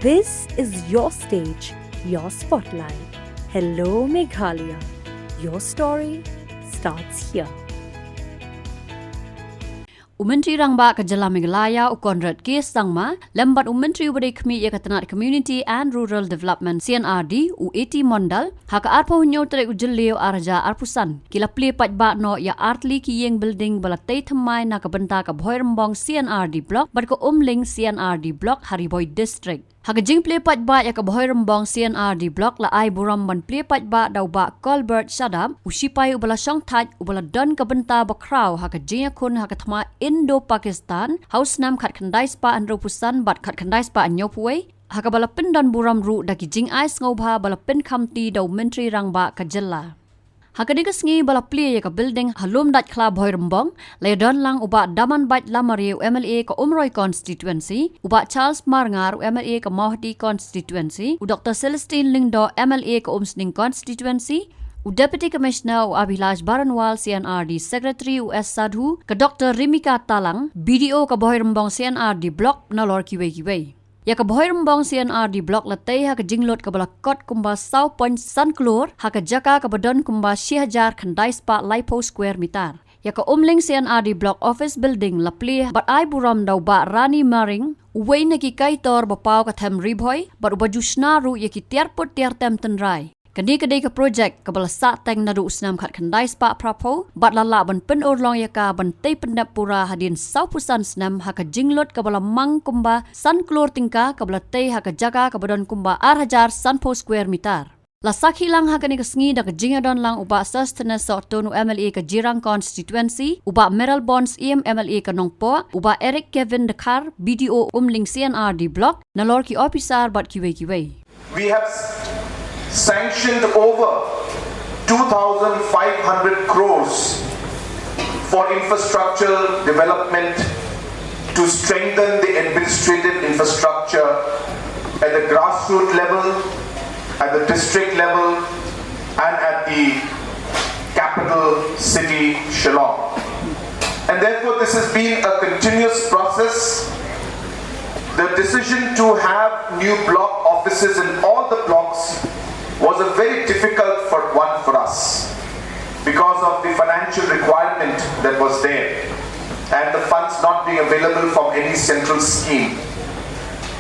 This is your stage, your spotlight. Hello, Meghalaya. Your story starts here. Myntri Rangbah ke Jela Meghalaya ukonrat kes sangma lembat Myntri ubade khmi yakatanat Community and Rural Development C&RD Aiti Mondal haka arpa hunyo tere ujelleo arja arpusan kila Plie Paidbah no ya artli ki yeng building balatay thamai na kabenta ka Bhoi Rembong C&RD block bat ko umling C&RD block Bhoi district. Haka jing Plie Paidbah ya ka Bhoi Rembong C&RD block la ai buram ban Plie Paidbah dau ba Colbert Shadam usipai ubala syang taj ubala don kabenta bakraw haka jing kun haka thma Indo-Pakistan haus nam khat khandai spa anro pusan bat khat khandai spa anyo puai haka bala pindan buram ru daki jing ais ngobha bala pin khamti dau Myntri Rangbah ka Jela. Haka digas ngi bala Plie ka building halum dat kla Bhoi Rembong le don lang uba daman bait lamari MLA ka Umroi constituency uba Charles Marngar MLA ka Mohdi constituency u Dr Celestine Lingdo MLA ka Umsning constituency Deputy Commissioner Abhilash Baranwal C&RD Secretary US Sadhu ka Dr Rimika Talang BDO ka Bhoi Rembong C&RD block nalor kiwe ya ka Bhoi Rembong C&RD block latay ha ka jinglot ka bala kot kumba 100.san klor ha ka jaka ka badon kumba 6000 khandai spa laipo square meter ya ka umling C&RD block office building la Plie bat ai buram daw ba Rani Maring uway na ki kaitor bapaw ka them Riew bat ubajusna ru ya ki tiar put tiar tem tenrai Kani kadai ka project kabala sa teng na usnam khat khandai spa prapo bat lala ban pen orlong yaka ban tei pendap pura hadin 100% snam haka jinglot kabala mang kumba san klor tingka kabala tei haka jaga kabadon kumba 8000 sanpo square meter. La sakhi lang haka ni kasngi da ka jingadon lang uba sustenance sa tonu MLA ka Jirang constituency uba Meral Bonds MLA ka Nongpo uba Eric Kevin Dakar BDO umling C&RD block nalor ki officer bat kiwe. We have sanctioned over 2,500 crores for infrastructural development to strengthen the administrative infrastructure at the grassroots level, at the district level, and at the capital city, Shillong. And therefore, this has been a continuous process. The decision to have new block offices in all the blocks was a very difficult one for us because of the financial requirement that was there and the funds not being available from any central scheme.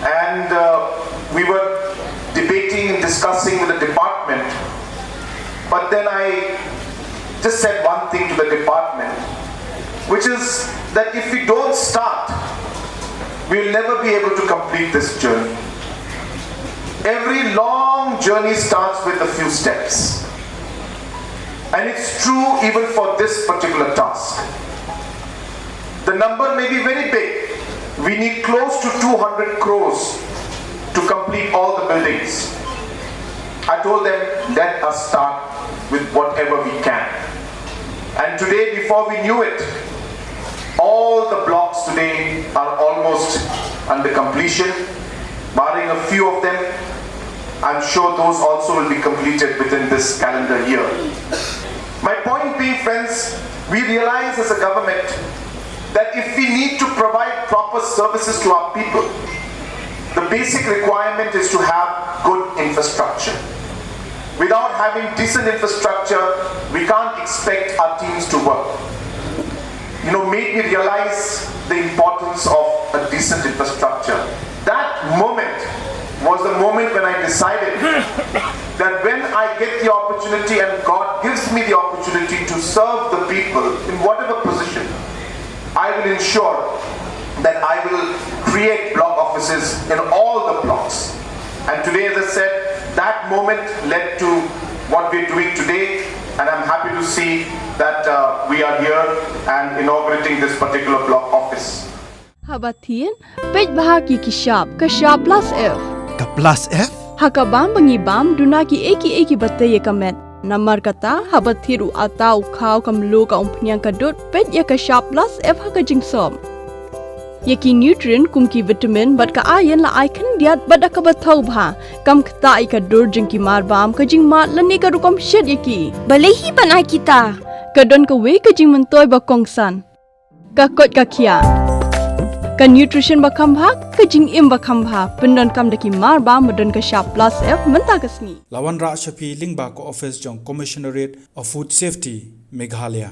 And we were debating and discussing with the department, but then I just said one thing to the department, which is that if we don't start, we'll never be able to complete this journey. Every long journey starts with a few steps. And it's true even for this particular task. The number may be very big. We need close to 200 crores to complete all the buildings. I told them, let us start with whatever we can. And today, before we knew it, all the blocks today are almost under completion, barring a few of them. I'm sure those also will be completed within this calendar year. My point being, friends, we realize as a government that if we need to provide proper services to our people, the basic requirement is to have good infrastructure. Without having decent infrastructure, we can't expect our teams to work. Made me realize the importance of a decent infrastructure. That moment was the moment when I decided that when I get the opportunity and God gives me the opportunity to serve the people in whatever position, I will ensure that I will create block offices in all the blocks. And today, as I said, that moment led to what we're doing today, and I'm happy to see that we are here and inaugurating this particular block office. Habatin, Paidbah ki kishap, kashap plus F. Ka plus F? Hakabam bangibam dunaki eki bataye kamet. Namar kata habathiru atau khau kamlu ka umpnyang kadut pet ya kashap plus F hakajing som. Yaki nutrient kumki vitamin bat ka ayan la ai kan diat bada ka bathau bha kam khta ai ka dur jingki mar bam ka jing mat lani ka rukom shed yaki balehi banai kita ka don ka we ka jing mentoy ba kongsan ka kot ka khia Kan nutrition bakam bha kajing im bakam bha pendon kam daki mar ba modon ka sharp plus F menta kasni. Lawan Ra Shafi Lingba ko Office jong Commissionerate of Food Safety Meghalaya.